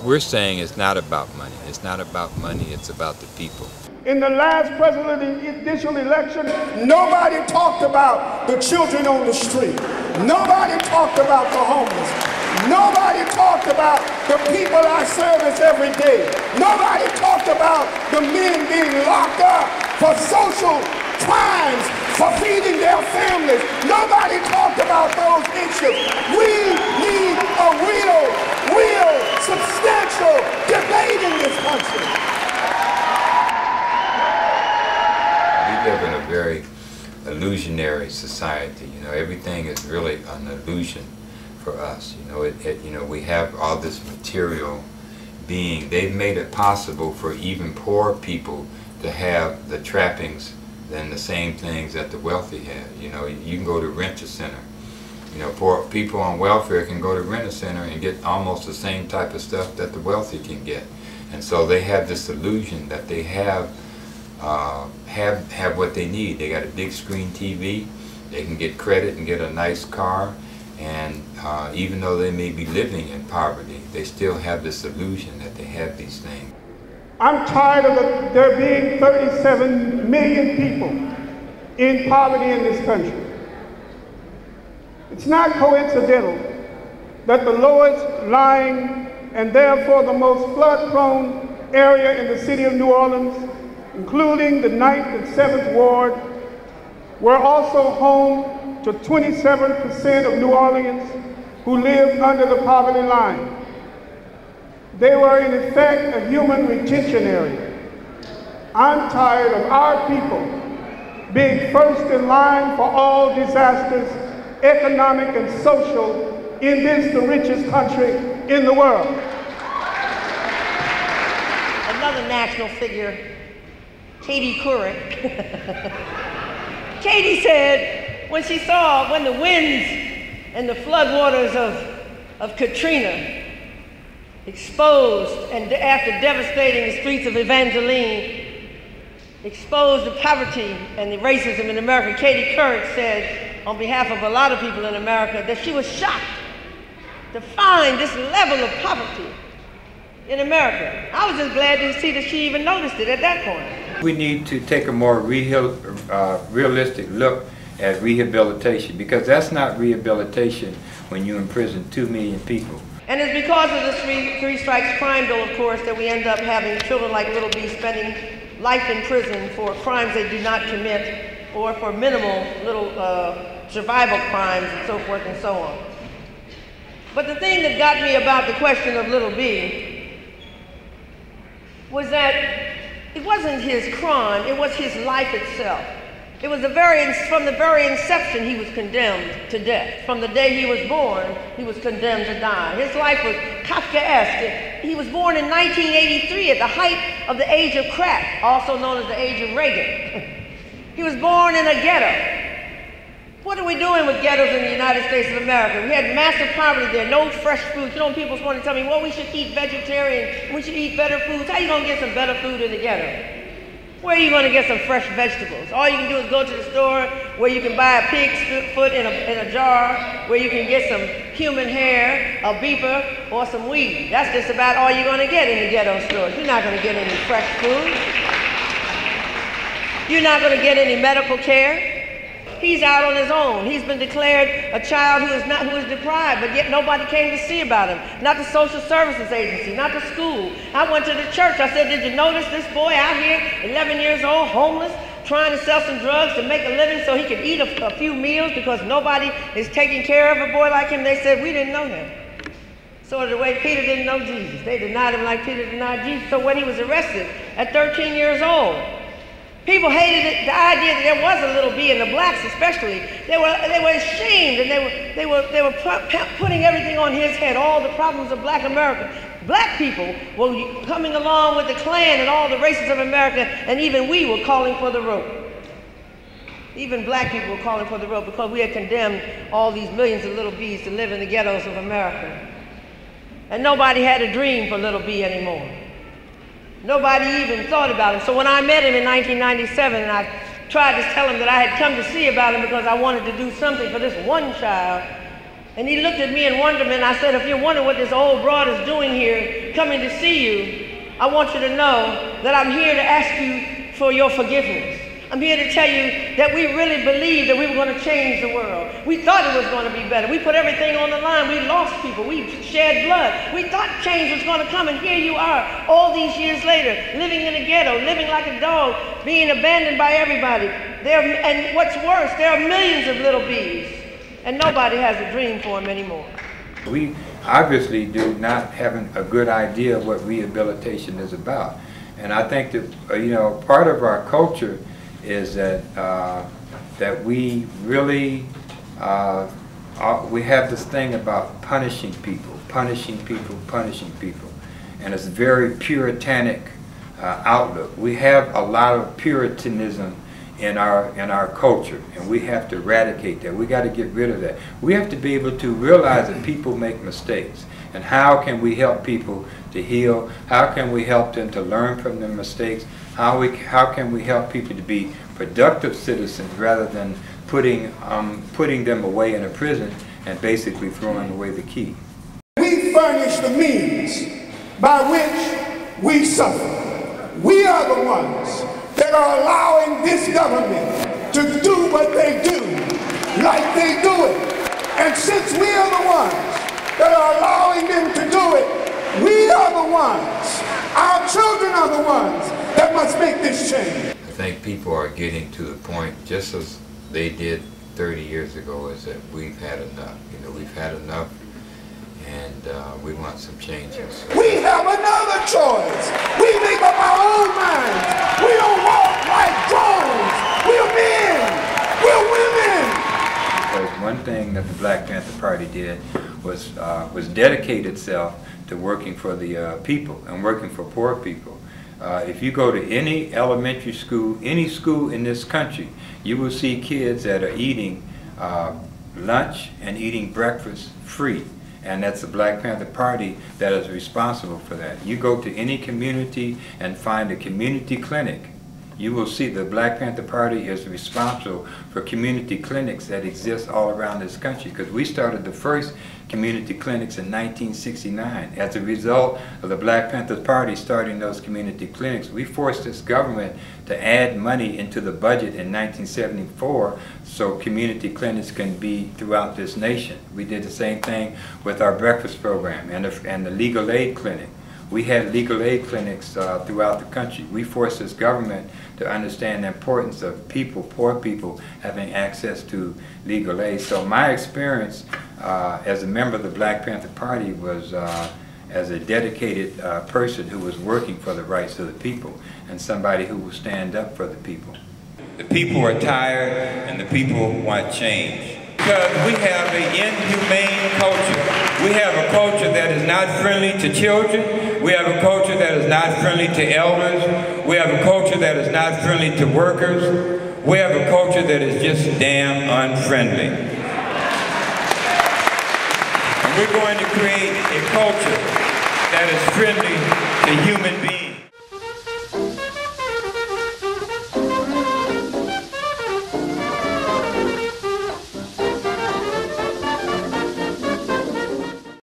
We're saying it's not about money. It's not about money, it's about the people. In the last presidential election, nobody talked about the children on the street. Nobody talked about the homeless. Nobody talked about the people I service every day. Nobody talked about the men being locked up for social crimes, for feeding their families. Nobody talked about those issues. We need a real, substantial debate in this country. We live in a very illusionary society. You know, everything is really an illusion for us. You know, we have all this material being. They've made it possible for even poor people to have the trappings and the same things that the wealthy have. You know, you can go to Rent-A-Center. You know, poor people on welfare can go to Rent-A-Center and get almost the same type of stuff that the wealthy can get. And so they have this illusion that they have what they need. They got a big screen TV, they can get credit and get a nice car, and even though they may be living in poverty, they still have this illusion that they have these things. I'm tired of there being 37 million people in poverty in this country. It's not coincidental that the lowest lying and therefore the most flood-prone area in the city of New Orleans, including the 9th and 7th Ward, were also home to 27% of New Orleans who lived under the poverty line. They were in effect a human retention area. I'm tired of our people being first in line for all disasters, economic and social, in this, the richest country in the world. Another national figure, Katie Couric. Katie said when she saw when the winds and the floodwaters of Katrina exposed, and after devastating the streets of Evangeline, exposed the poverty and the racism in America, Katie Couric said, on behalf of a lot of people in America, that she was shocked to find this level of poverty in America. I was just glad to see that she even noticed it at that point. We need to take a more realistic look at rehabilitation, because that's not rehabilitation when you imprison 2 million people. And it's because of the three strikes crime bill, of course, that we end up having children like Little B spending life in prison for crimes they do not commit, or for minimal little survival crimes and so forth and so on. But the thing that got me about the question of Little B was that it wasn't his crime, it was his life itself. It was from the very inception he was condemned to death. From the day he was born, he was condemned to die. His life was Kafkaesque. He was born in 1983 at the height of the age of crack, also known as the age of Reagan. He was born in a ghetto. What are we doing with ghettos in the United States of America? We had massive poverty there, no fresh food. You know, people want to tell me, well, we should eat vegetarian, we should eat better foods. How are you going to get some better food in the ghetto? Where are you going to get some fresh vegetables? All you can do is go to the store where you can buy a pig's foot in a jar, where you can get some human hair, a beaver, or some weed. That's just about all you're going to get in the ghetto stores. You're not going to get any fresh food. You're not going to get any medical care. He's out on his own. He's been declared a child who is deprived, but yet nobody came to see about him. Not the social services agency, not the school. I went to the church. I said, did you notice this boy out here, 11 years old, homeless, trying to sell some drugs to make a living so he could eat a few meals because nobody is taking care of a boy like him? They said, we didn't know him. Sort of the way Peter didn't know Jesus. They denied him like Peter denied Jesus. So when he was arrested at 13 years old, people hated it, the idea that there was a Little B, and the blacks especially. They were ashamed, and they were putting everything on his head, all the problems of black America. Black people were coming along with the Klan and all the races of America, and even we were calling for the rope. Even black people were calling for the rope because we had condemned all these millions of Little Bs to live in the ghettos of America. And nobody had a dream for Little B anymore. Nobody even thought about him. So when I met him in 1997, and I tried to tell him that I had come to see about him because I wanted to do something for this one child, And he looked at me in wonderment. I said, if you're wondering what this old broad is doing here, coming to see you, I want you to know that I'm here to ask you for your forgiveness. I'm here to tell you that we really believed that we were going to change the world. We thought it was going to be better. We put everything on the line. We lost people. We shed blood. We thought change was going to come, and here you are, all these years later, living in a ghetto, living like a dog, being abandoned by everybody. And what's worse, there are millions of little bees, and nobody has a dream for them anymore. We obviously do not have a good idea of what rehabilitation is about. And I think that, you know, part of our culture is that that we really we have this thing about punishing people, and it's a very puritanic outlook. We have a lot of puritanism in our culture, and we have to eradicate that. We got to get rid of that. We have to be able to realize that people make mistakes, and how can we help people to heal? How can we help them to learn from their mistakes? How can we help people to be productive citizens rather than putting them away in a prison and basically throwing away the key? We furnish the means by which we suffer. We are the ones that are allowing this government to do what they do, like they do it. And since we are the ones that are allowing them to do it, we are the ones, our children are the ones that must make this change. I think people are getting to the point, just as they did 30 years ago, is that we've had enough. You know, we've had enough, and we want some changes. We have another choice. We make up our own minds. We don't walk like drones. We're men. We're women. Because one thing that the Black Panther Party did was dedicate itself to working for the people and working for poor people. If you go to any elementary school, any school in this country, you will see kids that are eating lunch and eating breakfast free. And that's the Black Panther Party that is responsible for that. You go to any community and find a community clinic, you will see the Black Panther Party is responsible for community clinics that exist all around this country, because we started the first community clinics in 1969. As a result of the Black Panther Party starting those community clinics, we forced this government to add money into the budget in 1974 so community clinics can be throughout this nation. We did the same thing with our breakfast program and the legal aid clinic. We had legal aid clinics throughout the country. We forced this government to understand the importance of people, poor people, having access to legal aid. So my experience as a member of the Black Panther Party was as a dedicated person who was working for the rights of the people and somebody who will stand up for the people. The people are tired and the people want change. Because we have an inhumane culture. We have a culture that is not friendly to children. We have a culture that is not friendly to elders. We have a culture that is not friendly to workers. We have a culture that is just damn unfriendly. And we're going to create a culture that is friendly to human beings.